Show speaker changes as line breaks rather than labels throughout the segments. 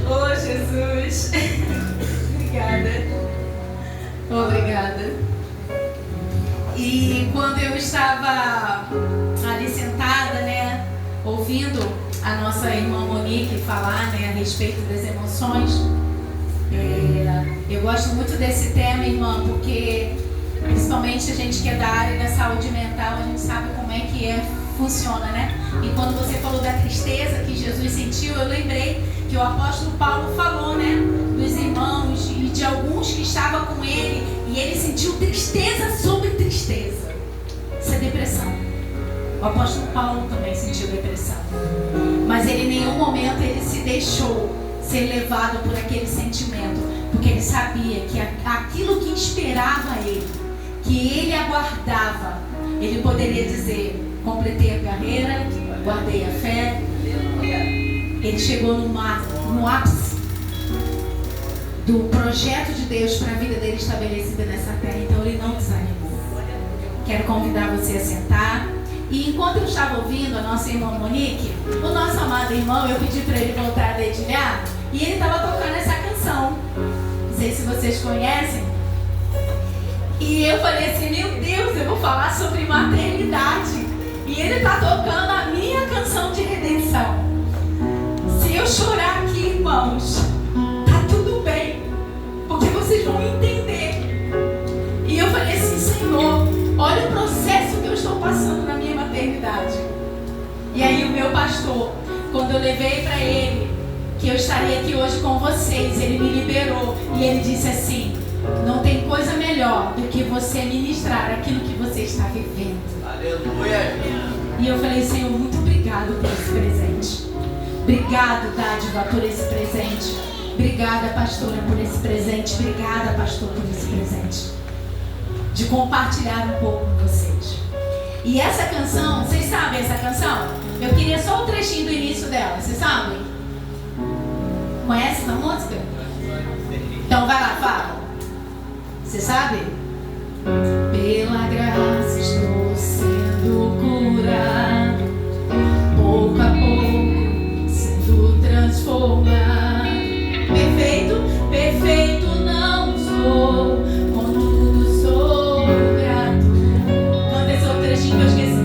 Oh, Jesus. Obrigada. E quando eu estava ali sentada, né, ouvindo a nossa irmã Monique falar, né, a respeito das emoções, eu gosto muito desse tema, irmã, porque principalmente a gente que é da área da saúde mental, a gente sabe como é que funciona, né? E quando você falou da tristeza que Jesus sentiu, eu lembrei que o apóstolo Paulo falou, né, dos irmãos e de alguns que estavam com ele, e ele sentiu tristeza sobre tristeza. Isso é depressão. O apóstolo Paulo também sentiu depressão, mas ele em nenhum momento ele se deixou ser levado por aquele sentimento, porque ele sabia que aquilo que esperava ele, que ele aguardava, ele poderia dizer: completei a carreira, guardei a fé. Ele chegou no ápice do projeto de Deus para a vida dele estabelecida nessa terra. Então ele não desanimou. Quero convidar você a sentar. E enquanto eu estava ouvindo a nossa irmã Monique, o nosso amado irmão, eu pedi para ele voltar a dedilhar, e ele estava tocando essa canção. Não sei se vocês conhecem. E eu falei assim: meu Deus, eu vou falar sobre maternidade. E ele está tocando a minha canção de redenção. Se eu chorar aqui, irmãos, tá tudo bem, porque vocês vão entender. E eu falei assim: Senhor, olha o processo que eu estou passando na minha maternidade. E aí o meu pastor, quando eu levei para ele que eu estaria aqui hoje com vocês, ele me liberou e ele disse assim: não tem coisa melhor do que você ministrar aquilo que você está vivendo. Aleluia. E eu falei: Senhor, muito obrigado por esse presente. Obrigado, dádiva, por esse presente. Obrigada, pastora, por esse presente. Obrigada, pastor, por esse presente. De compartilhar um pouco com vocês. E essa canção, vocês sabem essa canção? Eu queria só um trechinho do início dela, vocês sabem? Conhece essa música? Então vai lá, fala. Você sabe? Pela graça estou sendo curado, pouco a pouco sendo transformado. Perfeito, perfeito não sou, contudo sou grato. Canta esse outro trechinho que eu esqueci.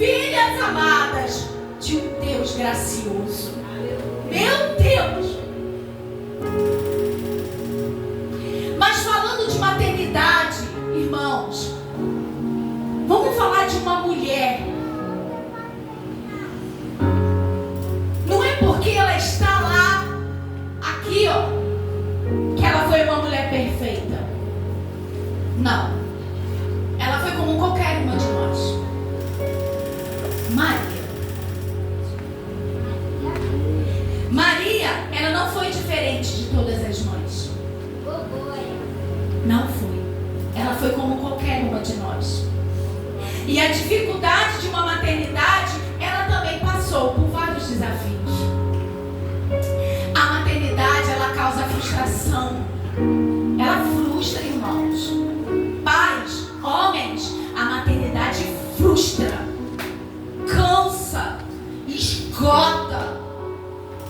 filhas amadas de um Deus gracioso. Meu Deus! Mas falando de maternidade, irmãos, vamos falar de uma mulher. Não é porque ela está lá, aqui ó, que ela foi uma mulher perfeita. Não. Ela foi como qualquer uma de nós. Maria, ela não foi diferente de todas as mães. Não foi. Ela foi como qualquer uma de nós. E a dificuldade de uma maternidade, ela também passou por vários desafios. A maternidade, ela causa frustração. Ela frustra, irmãos. Pais, homens, a maternidade frustra, cansa, esgota,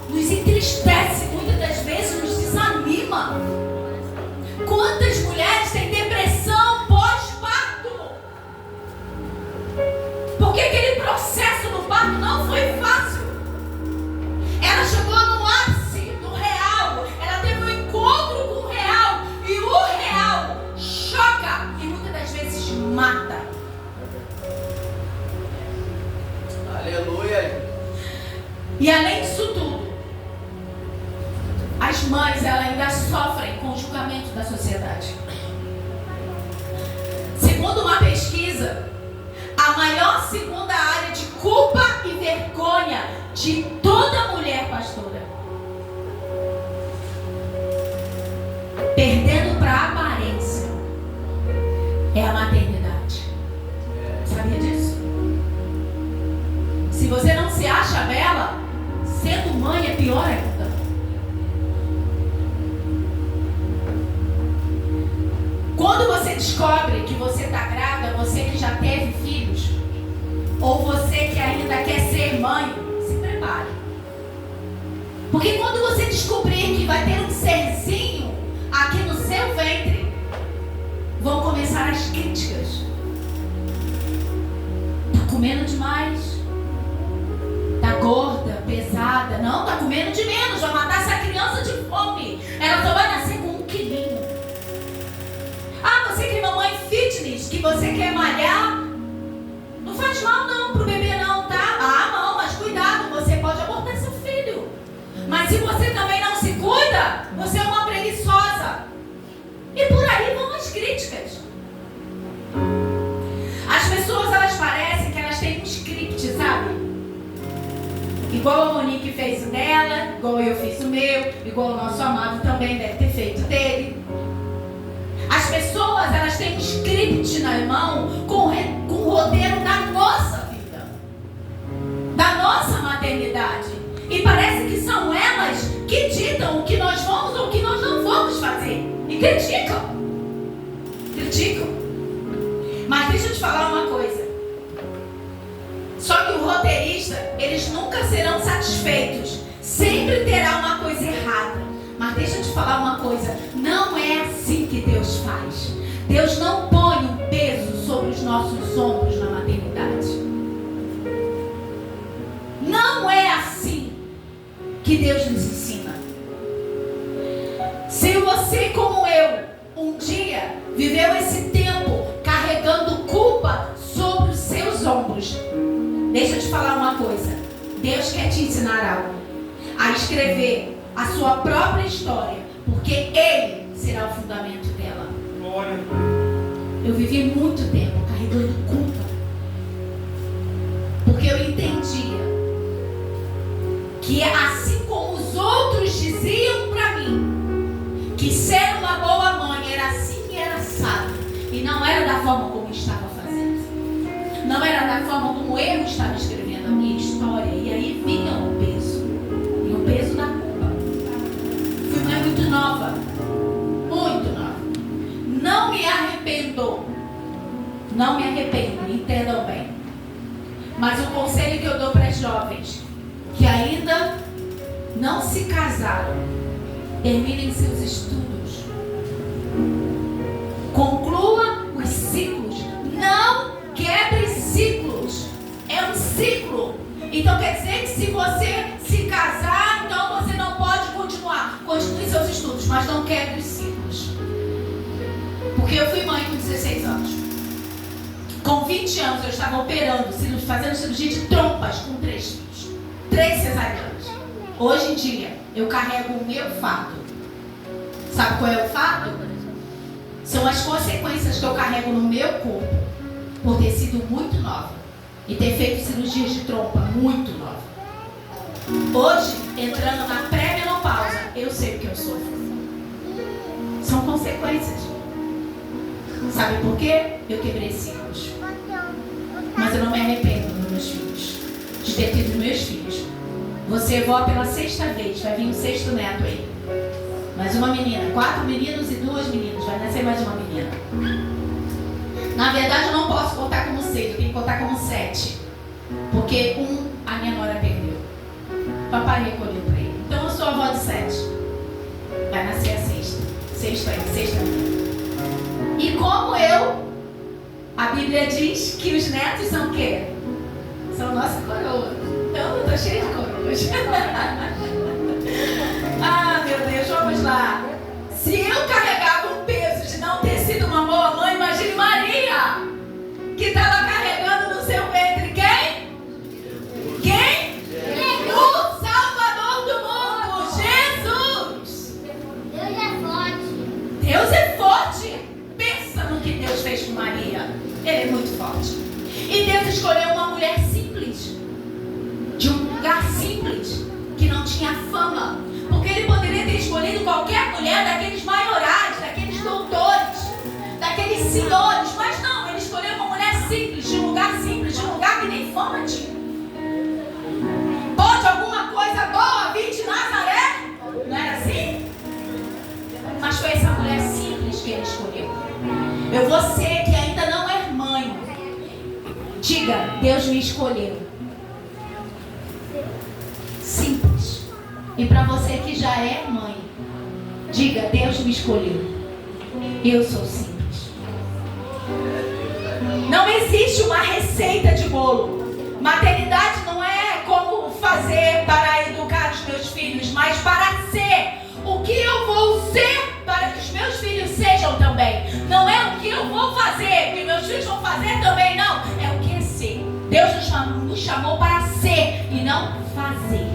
nos entristece, muitas das vezes nos desanima. Quantas mulheres têm depressão pós-parto? Porque aquele processo do parto não foi fácil. Ela chegou no ápice do real. Ela teve um encontro com o real. E o real choca e muitas das vezes mata.
Aleluia.
E além disso tudo, as mães, elas ainda sofrem com o julgamento da sociedade. Segundo uma pesquisa, a maior segunda área de culpa e vergonha de toda mulher pastora, perdendo para a aparência, é a maternidade. Sabia disso? Se você não se acha bela, sendo mãe é pior ainda. Quando você descobre que você está grávida, você que já teve filhos, ou você que ainda quer ser mãe, se prepare. Porque quando você descobrir que vai ter um serzinho aqui no seu ventre, vão começar as críticas. Tá comendo demais? Tá gorda, pesada? Não, tá comendo de menos, vai matar essa criança de fome. Ela só vai nascer com 1 quilinho. Ah, você que é mamãe fitness, que você quer malhar, não faz mal não pro bebê não, tá? Ah, não, mas cuidado, você pode abortar seu filho. Mas se você também não se cuida, você é uma preguiçosa. E por aí vão as críticas. As pessoas, elas parecem que elas têm um script, sabe? Igual a Monique fez o dela, igual eu fiz o meu, igual o nosso amado também deve ter feito dele. As pessoas, elas têm um script na mão com o roteiro da nossa vida, da nossa maternidade. E parece que são elas que ditam o que nós vamos ou o que nós não vamos fazer. E criticam. Mas deixa eu te falar uma coisa. Só que o roteirista, eles nunca serão satisfeitos. Sempre terá uma coisa errada. Mas deixa eu te falar uma coisa. Não é assim que Deus faz. Deus não põe um peso sobre os nossos ombros na maternidade. Não é assim que Deus nos ensina. Se você, como eu, um dia viveu esse tempo carregando culpa sobre os seus ombros, deixa eu te falar uma coisa. Deus quer te ensinar algo. A escrever a sua própria história, porque Ele será o fundamento dela.
Glória.
Eu vivi muito tempo carregando culpa, porque eu entendia que assim como os outros diziam para mim que ser uma boa mãe era assim e era assado, e não era da forma como eu estava fazendo, não era da forma como eu estava escrevendo a minha história, e aí vinha o peso da culpa. Fui mãe muito nova, não me arrependo, entendam bem. Mas o conselho que eu dou para as jovens que ainda não se casaram, terminem seus estudos, conclua os ciclos, não quebre ciclos. É um 20 anos eu estava operando, fazendo cirurgia de trompas com 3 filhos. 3 cesarianas. Hoje em dia, eu carrego o meu fardo. Sabe qual é o fardo? São as consequências que eu carrego no meu corpo por ter sido muito nova e ter feito cirurgias de trompa muito nova. Hoje, entrando na pré-menopausa, eu sei o que eu sofro. São consequências. Sabe por quê? Eu quebrei ciclos. Mas eu não me arrependo dos meus filhos, de ter tido meus filhos. Você vó pela 6ª vez, vai vir um 6º neto aí. Mais uma menina, 4 meninos e 2 meninas, vai nascer mais uma menina. Na verdade eu não posso contar como 6, eu tenho que contar como 7. Porque a minha nora perdeu. Papai recolheu para ele. Então eu sou avó de 7. Vai nascer a 6ª menina. E como a Bíblia diz que os netos são o quê? São nossa coroa. Então eu estou cheia de coroas. Ah, meu Deus, vamos lá. Se eu carregava o peso de não ter sido uma boa mãe, imagine Maria, que estava carregando no seu ventre quem? Quem? O Salvador do mundo, Jesus.
Deus é forte.
Deus é forte. Pensa no que Deus fez com Maria. Ele é muito forte. E Deus escolheu uma mulher simples, de um lugar simples, que não tinha fama. Porque Ele poderia ter escolhido qualquer mulher daqueles maiorais, daqueles doutores, daqueles senhores. Mas não, Ele escolheu uma mulher simples, de um lugar que nem fama tinha. Pode alguma coisa boa vir de Nazaré? Não era assim? Mas foi essa mulher simples que Ele escolheu. Você que ainda não é mãe, diga, Deus me escolheu. Simples. E para você que já é mãe, diga, Deus me escolheu. Eu sou simples. Não existe uma receita de bolo. Maternidade não é como fazer para educar os meus filhos, mas para ser o que eu vou ser para que os meus filhos sejam também. Não é o que eu vou fazer, que meus filhos vão fazer também, não. É o que é ser. Deus nos chamou para ser e não fazer.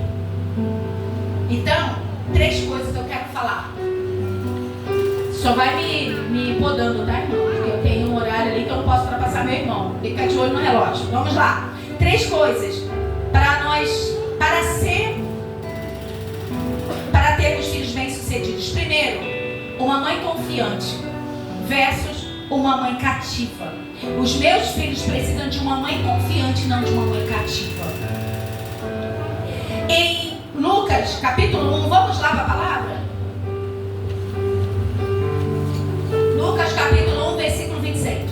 Então, 3 coisas que eu quero falar. Só vai me podando, tá, irmão? Porque eu tenho um horário ali que eu não posso ultrapassar meu irmão. Fica de olho no relógio. Vamos lá. 3 coisas para termos filhos bem-sucedidos. Primeiro, uma mãe confiante versus uma mãe cativa. Os meus filhos precisam de uma mãe confiante, não de uma mãe cativa. Em Lucas, capítulo 1, vamos lá para a palavra? Lucas, capítulo 1, versículo 26.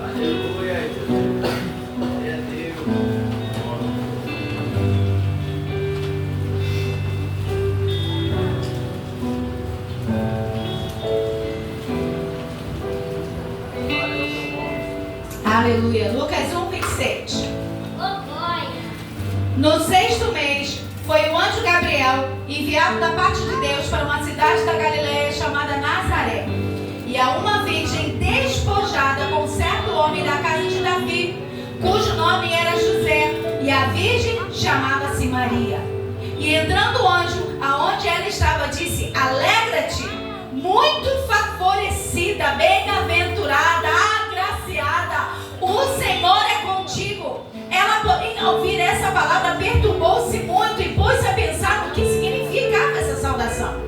Aleluia, Jesus. É Deus.
Aleluia. Lucas 1, 26. No 6º mês, foi o anjo Gabriel enviado da parte de Deus para uma cidade da Galileia chamada Nazaré. E a uma virgem despojada com certo homem da casa de Davi, cujo nome era José, e a virgem chamava-se Maria. E entrando o anjo, aonde ela estava, disse: Alegra-te, muito favorecida, bem-aventurada, agraciada, o Senhor é contigo. Ela, porém, ao ouvir essa palavra, perturbou-se muito e pôs-se a pensar no que significava essa saudação.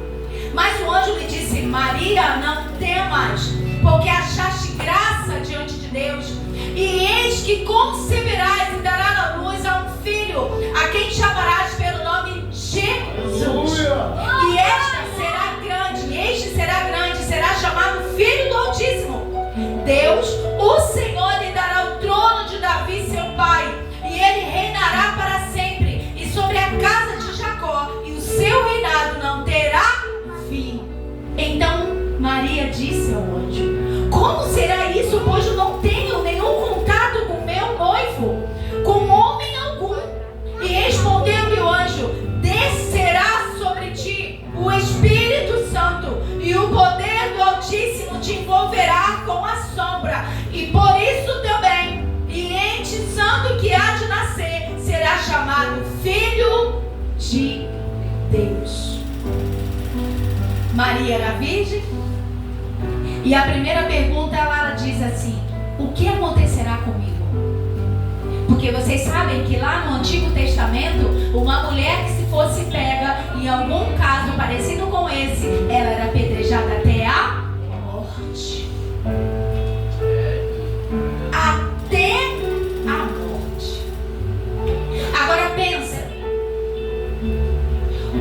Mas o anjo lhe disse: Maria, não temas, porque achaste graça diante de Deus. E eis que conceberás e darás à luz a um filho, a quem chamarás pelo nome Jesus. E este será grande, será chamado Filho do Altíssimo. Deus, o Senhor, lhe dará o trono de Davi, seu pai, e ele reinará para sempre. E sobre a casa de Jacó, e o seu reinado não terá fim. Então Maria disse ao anjo: Como será isso, pois eu não tenho nenhum contato com meu noivo? Maria era virgem. E a primeira pergunta, ela diz assim: o que acontecerá comigo? Porque vocês sabem que lá no Antigo Testamento, uma mulher que se fosse pega em algum caso parecido com esse, ela era apedrejada até a morte. Até a morte. Agora pensa,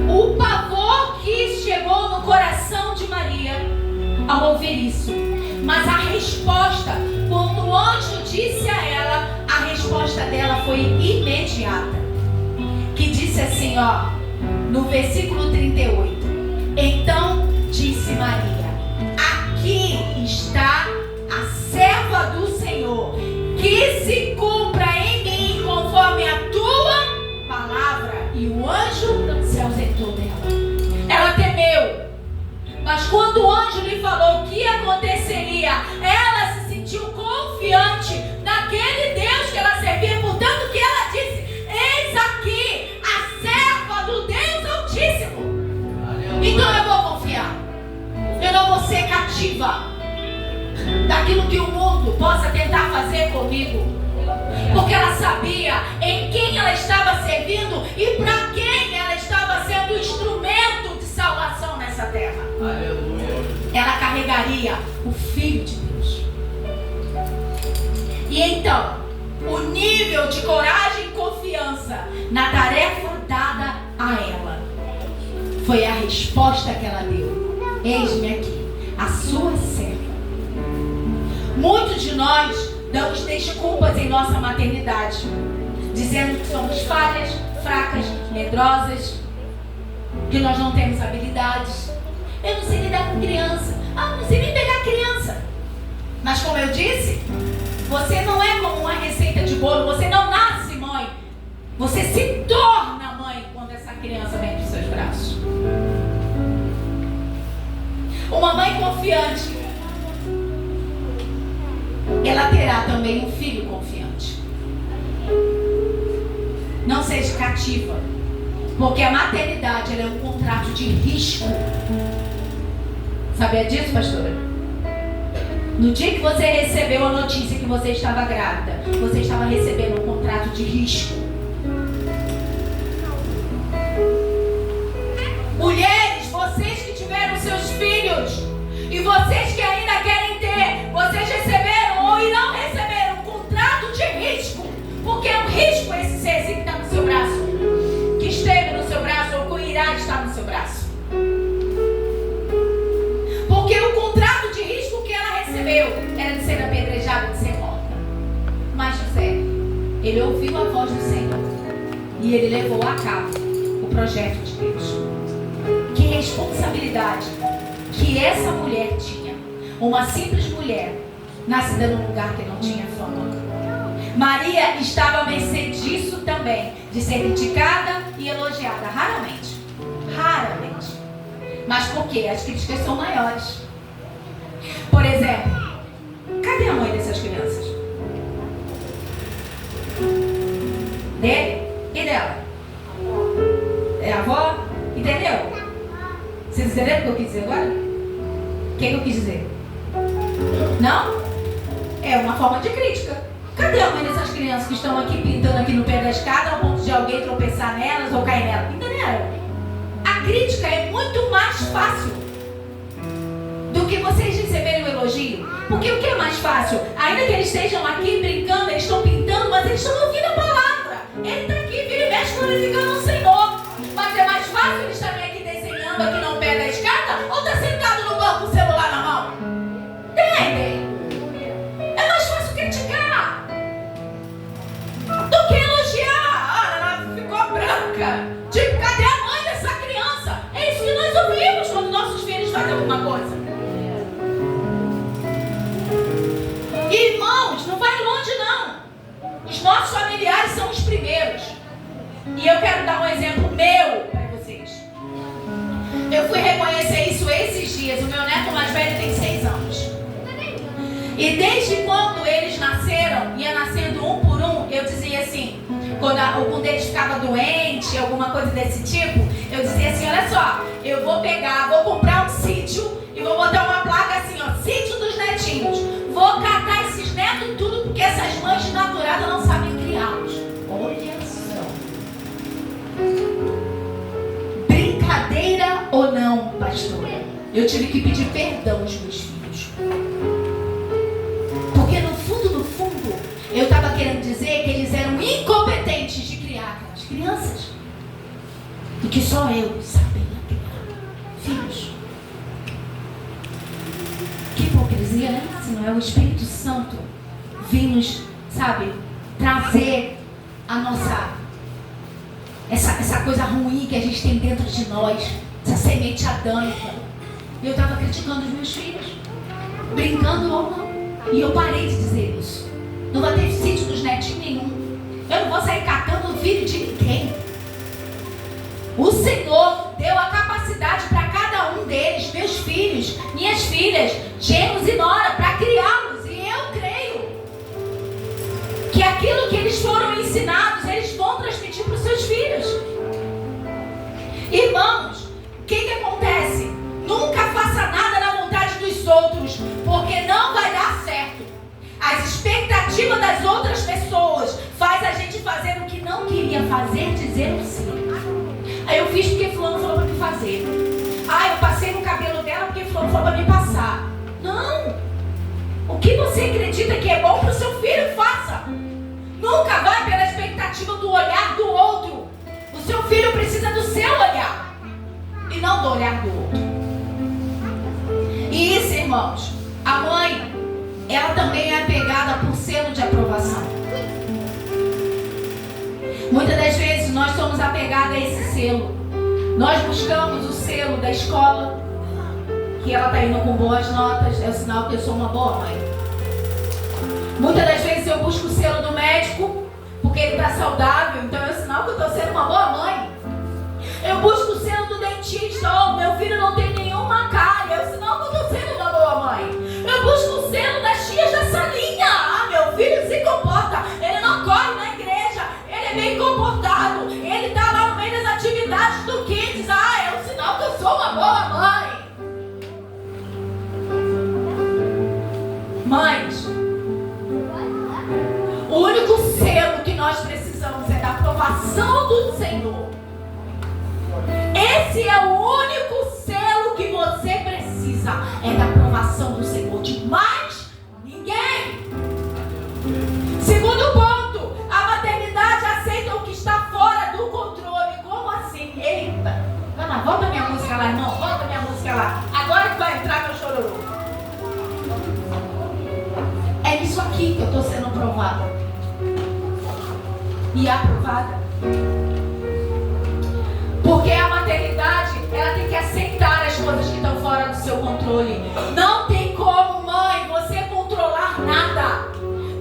o pavor que chegou no coração de Maria ao ouvir isso. Mas a resposta, quando o anjo disse a ela, a resposta dela foi imediata. Que disse assim, ó, no versículo 38. Então disse Maria: aqui está a serva do Senhor, que se cumpra em mim conforme a tua palavra. E o anjo se ausentou dela. Ela temeu. Mas quando o anjo lhe falou o que aconteceria, ela se sentiu confiante naquele Deus que ela servia. Portanto, que ela disse: eis aqui a serva do Deus Altíssimo. Então eu vou confiar. Eu não vou ser cativa daquilo que o mundo possa tentar fazer comigo. Porque ela sabia em quem ela estava servindo e para quem ela estava sendo instrumento de salvação nessa terra.
Aleluia.
Ela carregaria o Filho de Deus. E então, o nível de coragem e confiança na tarefa dada a ela foi a resposta que ela deu: eis-me aqui, a sua serva. Muitos de nós damos desculpas em nossa maternidade, dizendo que somos falhas, fracas, medrosas, que nós não temos habilidades. Eu não sei lidar com criança. Eu não sei nem pegar criança. Mas como eu disse, você não é como uma receita de bolo. Você não nasce mãe. Você se torna mãe quando essa criança vem para os seus braços. Uma mãe confiante, ela terá também um filho confiante. Não seja cativa, porque a maternidade ela é um contrato de risco. Sabia disso, pastora? No dia que você recebeu a notícia que você estava grávida, você estava recebendo um contrato de risco. Mulheres, vocês que tiveram seus filhos e vocês que ainda querem ter, vocês receberam ou irão receber um contrato de risco. Porque é um risco esse serzinho que está no seu braço, que esteve no seu braço ou que irá estar no seu braço. Porque o contrato de risco que ela recebeu era de ser apedrejada, de ser morta. Mas José, ele ouviu a voz do Senhor e ele levou a cabo o projeto de Deus. Que responsabilidade que essa mulher tinha. Uma simples mulher, nascida num lugar que não tinha fama. Maria estava à mercê disso também, de ser criticada e elogiada. Raramente. Mas por quê? As críticas são maiores. Por exemplo, cadê a mãe dessas crianças? Dele e dela? É a avó? Entendeu? Vocês entenderam o que eu quis dizer agora? O que eu quis dizer? Não? É uma forma de crítica. Cadê a mãe dessas crianças que estão aqui pintando aqui no pé da escada ao ponto de alguém tropeçar nelas ou cair nelas? Entenderam? A crítica é muito mais fácil do que vocês receberem o elogio. Porque o que é mais fácil? Ainda que eles estejam aqui brincando, eles estão pintando, mas eles estão ouvindo a palavra. Ele está aqui, vira e mexe, glorificando o Senhor. Mas é mais fácil eles estarem aqui desenhando aqui no pé da escada ou estar sentado no banco com o celular na mão? Entendem? É mais fácil criticar do que elogiar. Ah, ela ficou branca. Tipo, cadê a mãe dessa criança? É isso que nós ouvimos quando nossos filhos fazem alguma coisa. Irmãos, não vai longe não. Os nossos familiares são os primeiros. E eu quero dar um exemplo meu para vocês. Eu fui reconhecer isso esses dias. O meu neto mais velho tem 6 anos. E desde quando eles nasceram, ia nascendo um por um, eu dizia assim, quando algum deles ficava doente, alguma coisa desse tipo, eu dizia assim, olha só, eu vou comprar um sítio vou botar uma placa assim, ó, sítio dos netinhos. Vou catar esses netos tudo, porque essas mães desnaturadas não sabem criá-los. Olha só. Brincadeira ou não, pastora? Eu tive que pedir perdão aos meus filhos. Porque no fundo, eu estava querendo dizer que eles eram incompetentes de criar aquelas crianças. E que só eu sabia criar filhos. Que hipocrisia, né? Se não é o Espírito Santo vir nos, sabe, trazer a nossa, essa coisa ruim que a gente tem dentro de nós, essa semente adâmica. Eu estava criticando os meus filhos, brincando ou não. E eu parei de dizer isso. Não vai ter sítio dos netinhos nenhum. Eu não vou sair catando o filho de ninguém. O Senhor deu a capacidade para cada um deles, meus filhos, minhas filhas, genros e nora, para criá-los. E eu creio que aquilo que eles foram ensinados, eles vão transmitir para os seus filhos. Irmãos, o que acontece? Nunca faça nada na vontade dos outros, porque não vai dar certo. As expectativas das outras pessoas faz a gente fazer o que não queria fazer, dizendo sim. Aí eu fiz porque fulano falou para me fazer. Eu passei no cabelo dela porque fulano falou para me passar. Não! O que você acredita que é bom para o seu filho, faça. Nunca vai pela expectativa do olhar do outro. O seu filho precisa do seu olhar e não do olhar do outro. E isso, irmãos, a mãe, ela também é apegada por selo de aprovação. Muitas das vezes nós somos apegados a esse selo. Nós buscamos o selo da escola, que ela está indo com boas notas, é o sinal que eu sou uma boa mãe. Muitas das vezes eu busco o selo do médico, porque ele está saudável, então é o sinal que eu estou sendo uma boa mãe. Eu busco o selo do dentista, meu filho não tem nenhuma cárie, é o sinal que eu estou sendo uma boa mãe. Eu busco o selo das tias da salinha, meu filho se comporta, ele não corre na igreja, ele é bem comportado, ele está lá no meio das atividades do Kids, é o sinal que eu sou uma boa mãe. Mães, o único selo que nós precisamos é da aprovação do Senhor. Esse é o único selo que você precisa, é da aprovação do Senhor, de mais ninguém. Segundo ponto, a maternidade aceita o que está fora do controle. Como assim? Eita! Ana, volta minha música lá, irmão, volta minha música lá. Agora que vai entrar meu chororô. É nisso aqui que eu estou sendo provada e aprovada. Porque a maternidade, ela tem que aceitar as coisas que estão fora do seu controle. Não tem como, mãe, você controlar nada.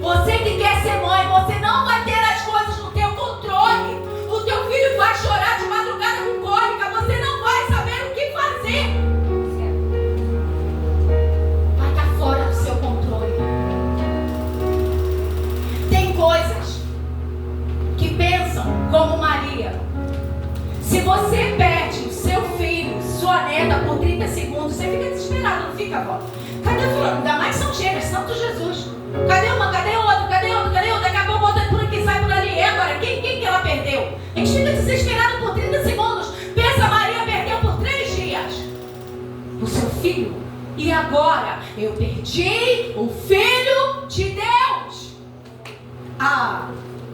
Você que quer ser mãe, você não vai ter as coisas no teu controle. O teu filho vai chorar de madrugada com cólica, você não vai saber o que fazer. Vai estar fora do seu controle. Tem coisas que pensam como Maria. Se você perde o seu filho, sua neta por 30 segundos, você fica desesperado, não fica, avó? Cadê fulano? Ainda mais são gêmeos, Santo Jesus. Cadê uma? Cadê outro? Cadê outro? Cadê outro? Daqui a pouco outra por aqui, sai por ali. E agora, quem que ela perdeu? A gente fica desesperado por 30 segundos. Pensa, Maria perdeu por 3 dias o seu filho. E agora, eu perdi o Filho de Deus.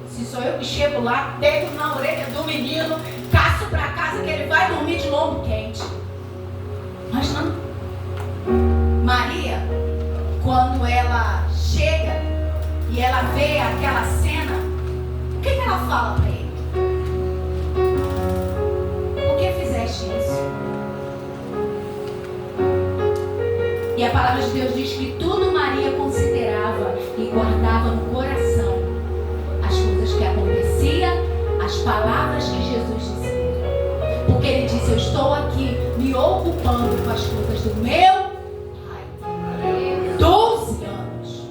Se sou eu que chego lá, pego na orelha do menino, caço pra casa que ele vai dormir de lombo quente. Mas não. Maria, quando ela chega e ela vê aquela cena, o que ela fala para ele? Por que fizeste isso? E a palavra de Deus diz que tudo Maria considerava e guardava no coração as coisas que aconteciam, as palavras que Jesus dizia. Porque ele disse, eu estou aqui me ocupando com as coisas do meu Pai. 12 anos.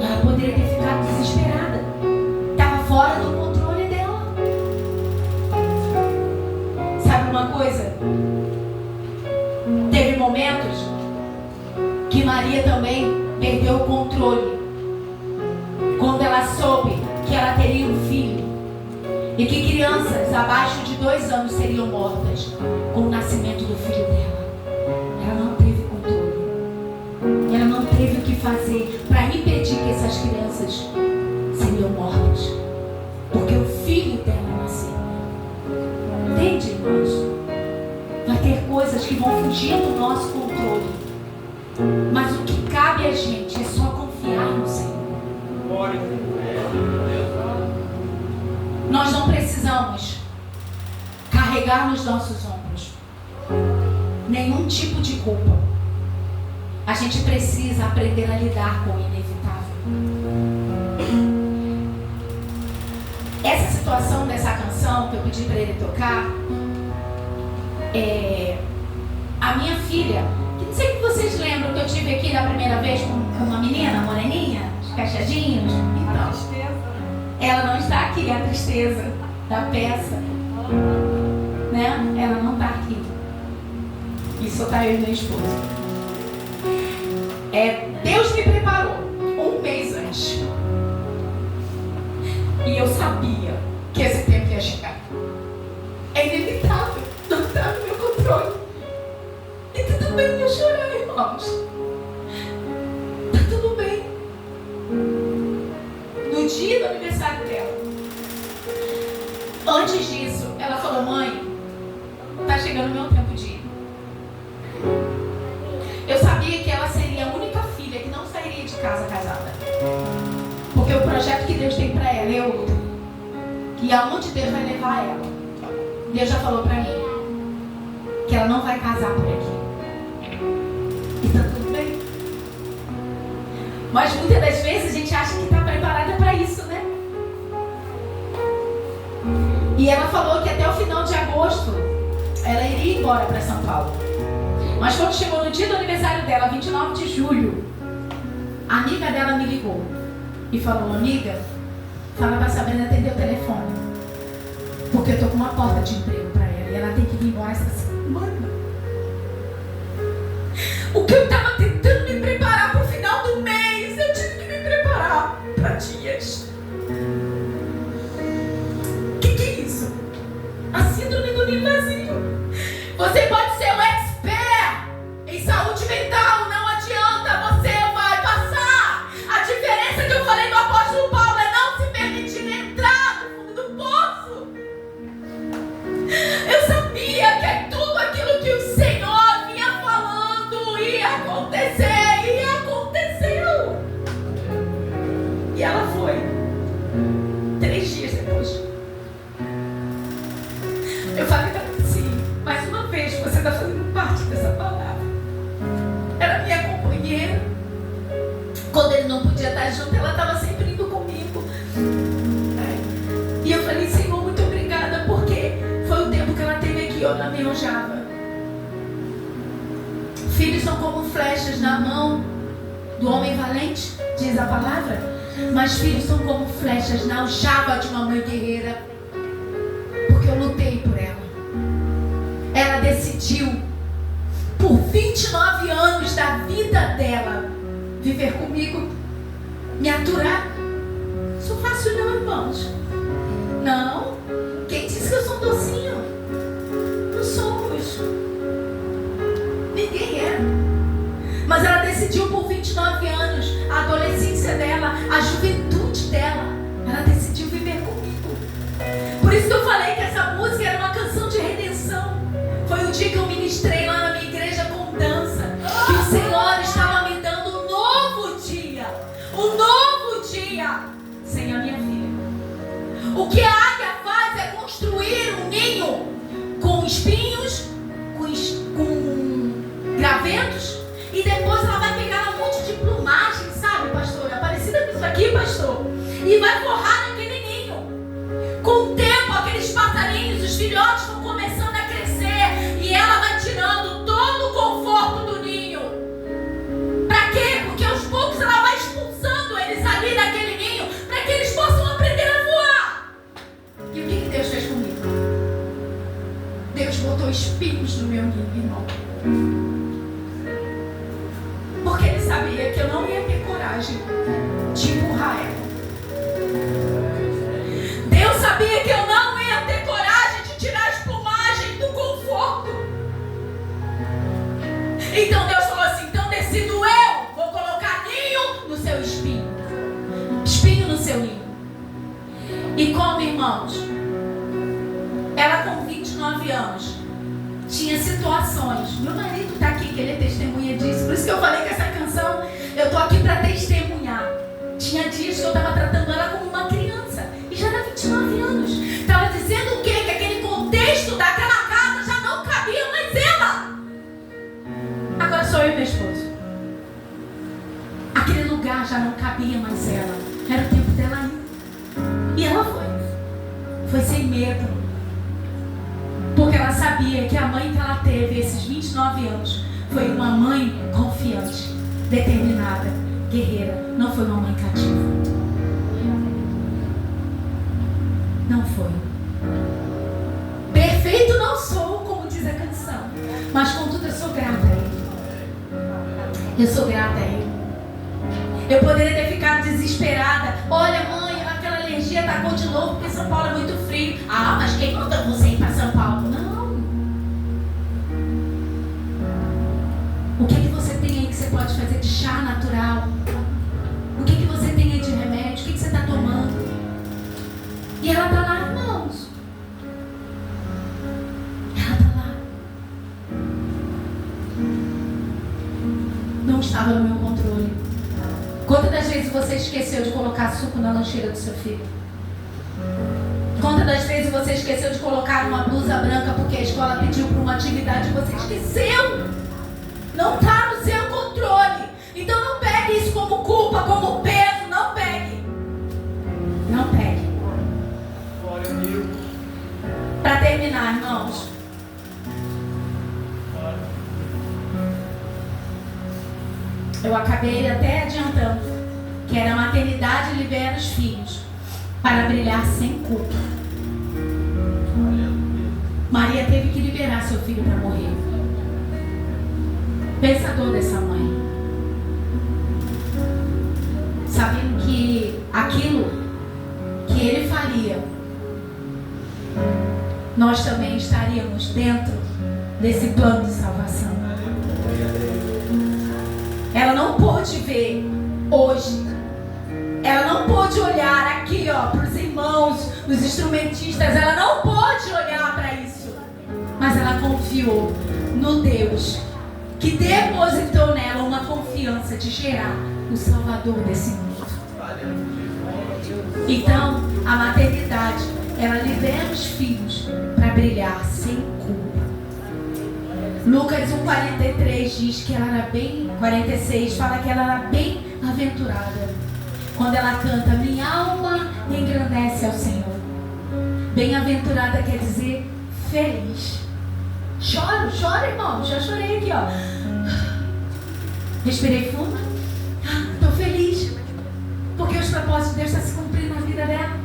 Ela poderia ter ficado desesperada. Estava fora do controle dela. Sabe uma coisa? Teve momentos momentos que Maria também perdeu o controle quando ela soube que ela teria um filho e que crianças abaixo de 2 anos seriam mortas com o nascimento do filho dela. Ela não teve controle. Ela não teve o que fazer para impedir que essas crianças seriam mortas, porque o filho dela nasceu. Entende, irmãos? Vai ter coisas que vão fugir do nosso controle, mas o que cabe a gente é só confiar no Senhor. Nós não precisamos carregar nos nossos ombros nenhum tipo de culpa. A gente precisa aprender a lidar com o inevitável. Essa situação dessa canção que eu pedi para ele tocar, a minha filha, que não sei se vocês lembram que eu tive aqui da primeira vez com uma menina moreninha, de cachadinhos, então, ela não está aqui, a tristeza da peça, né? Ela não está aqui. E só está eu e meu esposo. Deus me preparou 1 mês antes. E eu sabia que esse tempo ia chegar. É inevitável, não está no meu controle. E tudo bem eu chorar, irmãos. Tá tudo bem. No dia do aniversário dela, antes disso, ela falou: mãe, tá chegando o meu tempo de ir. Eu sabia que ela seria a única filha que não sairia de casa casada, porque o projeto que Deus tem para ela é outro, e aonde Deus vai levar ela, Deus já falou para mim que ela não vai casar por aqui. E tá tudo bem. Mas muitas das vezes a gente acha que está preparada para isso, né? E ela falou que até o final de agosto ela iria embora para São Paulo. Mas quando chegou no dia do aniversário dela, 29 de julho, a amiga dela me ligou e falou: amiga, fala para a Sabrina atender o telefone, porque eu tô com uma porta de emprego para ela e ela tem que vir embora essa semana. O que eu estava tentando me preparar para o final do mês, eu tive que me preparar para dias. O que é isso? A síndrome do ninho vazio. Você pode ser um expert em saúde mental, não adianta, você vai passar. A diferença que eu falei do apóstolo Paulo é não se permitir entrar no fundo do poço. Eu sabia que tudo aquilo que o Senhor vinha falando ia acontecer, e aconteceu. E ela foi 3 dias depois. Eu falei para ela assim: mais uma vez você está fazendo parte dessa palavra. Era minha companheira. Quando ele não podia estar junto, ela estava sempre indo comigo. E eu falei: Senhor, muito obrigada, porque foi o tempo que ela teve aqui, eu me alojava. Filhos são como flechas na mão do homem valente, diz a palavra. Mas filhos são como flechas na aljava de uma mãe guerreira. Porque eu lutei por ela. Ela decidiu, por 29 anos da vida dela, viver comigo, me aturar. Isso fácil não, irmãos. Não. Quem disse que eu sou um docinho? Não somos. Ninguém é. Mas ela decidiu por 29 anos, a adolescência dela, a juventude dela, ela decidiu viver comigo. Por isso que eu falei que essa música era uma canção de redenção. Foi o dia que eu ministrei lá na minha igreja com dança, que o Senhor estava me dando um novo dia sem a minha filha. O que a águia faz é construir um ninho com espinhos, com gravetos, e depois ela vai pegar um monte de plumagem, sabe, pastor? É parecida com isso aqui, pastor? E vai forrar naquele ninho. Com o tempo, aqueles passarinhos, os filhotes vão começando a crescer, e ela vai tirando todo o conforto do ninho. Pra quê? Porque aos poucos ela vai expulsando eles ali daquele ninho, para que eles possam aprender a voar. E o que Deus fez comigo? Deus botou espinhos no meu ninho, irmão. sabia que eu não ia ter coragem de empurrar ela. Deus sabia que eu não ia ter coragem de tirar a espumagem do conforto. Então Deus falou assim: então decido eu, vou colocar ninho no seu espinho, espinho no seu ninho. E como, irmãos, ela com 29 anos tinha situações. Meu marido está aqui, que ele é testemunha disso. Por isso que eu falei que essa canção, eu estou aqui para testemunhar. Tinha dias que eu estava tratando ela como uma criança. E já era 29 anos. Estava dizendo o quê? Que aquele contexto daquela casa já não cabia mais ela. Agora sou eu e meu esposo. Aquele lugar já não cabia mais ela. Era o tempo dela ir. E ela foi. Foi sem medo. Porque ela sabia que a mãe que ela teve esses 29 anos foi uma mãe confiante, determinada, guerreira. Não foi uma mãe cativa. Não foi. Perfeito não sou, como diz a canção, mas contudo eu sou grata a Ele. Eu sou grata a Ele. Eu poderia ter ficado desesperada. Olha, mãe, aquela alergia atacou de novo porque São Paulo é muito frio. Ah, mas quem mandou você ir para São Paulo? Não. O que você tem aí que você pode fazer de chá natural? O que você tem aí de remédio? O que você está tomando? E ela está lá, irmãos. Ela está lá. Não estava no meu controle. Quantas das vezes você esqueceu de colocar suco na lancheira do seu filho? Quantas das vezes você esqueceu de colocar uma blusa branca porque a escola pediu para uma atividade e você esqueceu? Não está no seu controle. Então não pegue isso como culpa, como peso. Não pegue. Não pegue. Para terminar, irmãos. Eu acabei até adiantando que era a maternidade libera os filhos para brilhar sem culpa. Maria teve que liberar seu filho para morrer. Pensa a dor dessa mãe. Sabendo que aquilo que ele faria, nós também estaríamos dentro desse plano de salvação. Ela não pôde ver hoje. Ela não pôde olhar aqui, para os irmãos, os instrumentistas. Ela não pôde olhar para isso. Mas ela confiou no Deus que depositou nela uma confiança de gerar o Salvador desse mundo. Então, a maternidade, ela libera os filhos para brilhar sem culpa. Lucas 1,43 diz que ela era bem... 46 fala que ela era bem aventurada. Quando ela canta, minha alma engrandece ao Senhor. Bem-aventurada quer dizer feliz. Choro, irmão. Já chorei aqui, Respirei fundo. Estou feliz. Porque os propósitos de Deus estão se cumprindo na vida dela.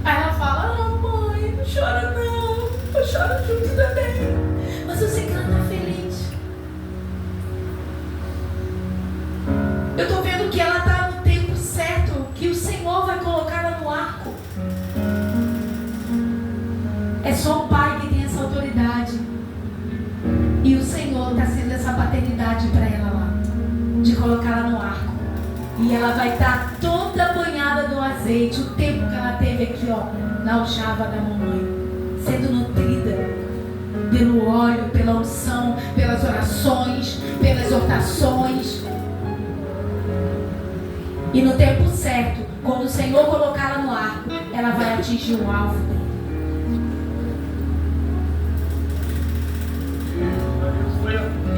Aí ela fala, não, mãe, não chora não. Eu choro junto também. Mas eu sei que ela está feliz. Eu estou vendo que ela está no tempo certo, que o Senhor vai colocar ela no arco. É só o Pai que tem essa autoridade. E o Senhor está sendo essa paternidade para ela lá, de colocá-la no arco. E ela vai estar toda banhada do azeite, o tempo que ela teve aqui, na aljava da mamãe, sendo nutrida pelo óleo, pela unção, pelas orações, pelas exortações. E no tempo certo, quando o Senhor colocá-la no arco, ela vai atingir o alvo dele.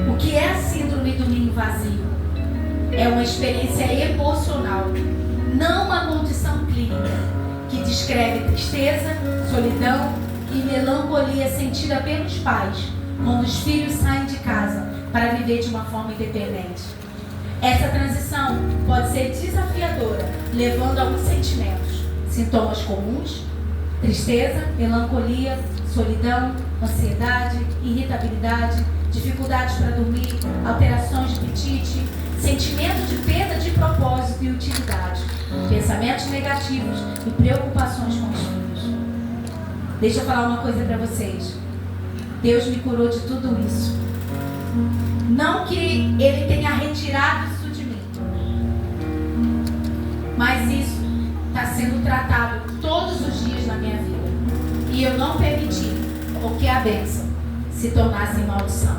O que é a síndrome do ninho vazio? É uma experiência emocional, não uma condição clínica, que descreve tristeza, solidão e melancolia sentida pelos pais quando os filhos saem de casa para viver de uma forma independente. Essa transição pode ser desafiadora, levando a alguns sentimentos, sintomas comuns: tristeza, melancolia, solidão, ansiedade, irritabilidade, dificuldades para dormir, alterações de apetite, sentimento de perda de propósito e utilidade, pensamentos negativos e preocupações com os filhos. Deixa eu falar uma coisa para vocês. Deus me curou de tudo isso. Não que Ele tenha retirado isso de mim, mas isso está sendo tratado todos os dias na minha vida. E eu não permiti que a bênção se tornasse maldição.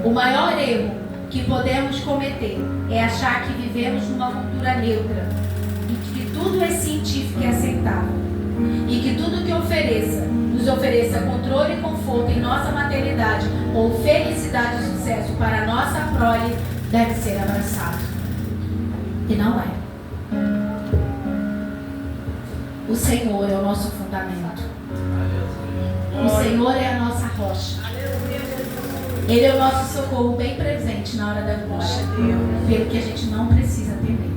O maior erro que podemos cometer é achar que vivemos numa cultura neutra e que tudo é científico e aceitável, e que tudo que nos ofereça controle e conforto em nossa maternidade ou felicidade e sucesso para a nossa prole deve ser abraçado. E não é. O Senhor é o nosso fundamento. O Senhor é a nossa rocha. Ele é o nosso socorro bem presente na hora da angústia, pelo que a gente não precisa temer.